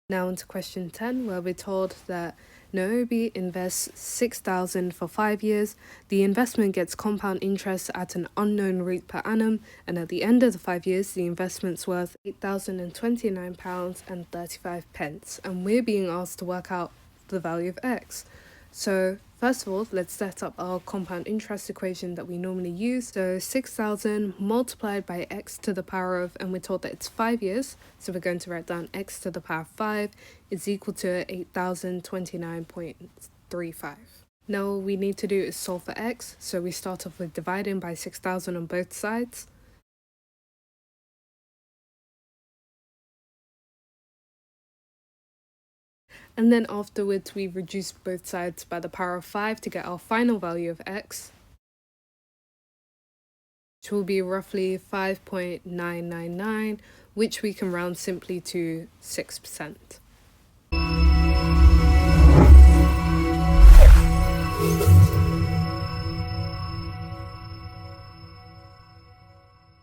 Now into question 10, where we're told that Naomi invests 6,000 for 5 years. The investment gets compound interest at an unknown rate per annum, and at the end of the 5 years, the investment's worth £8,029.35, and we're being asked to work out the value of x. So first of all, let's set up our compound interest equation that we normally use. So 6,000 multiplied by x to the power of, and we're told that it's 5 years, so we're going to write down x to the power of 5 is equal to 8,029.35. Now all we need to do is solve for x, so we start off with dividing by 6,000 on both sides. And then afterwards we reduce both sides by the power of 5 to get our final value of x, which will be roughly 5.999, which we can round simply to 6%.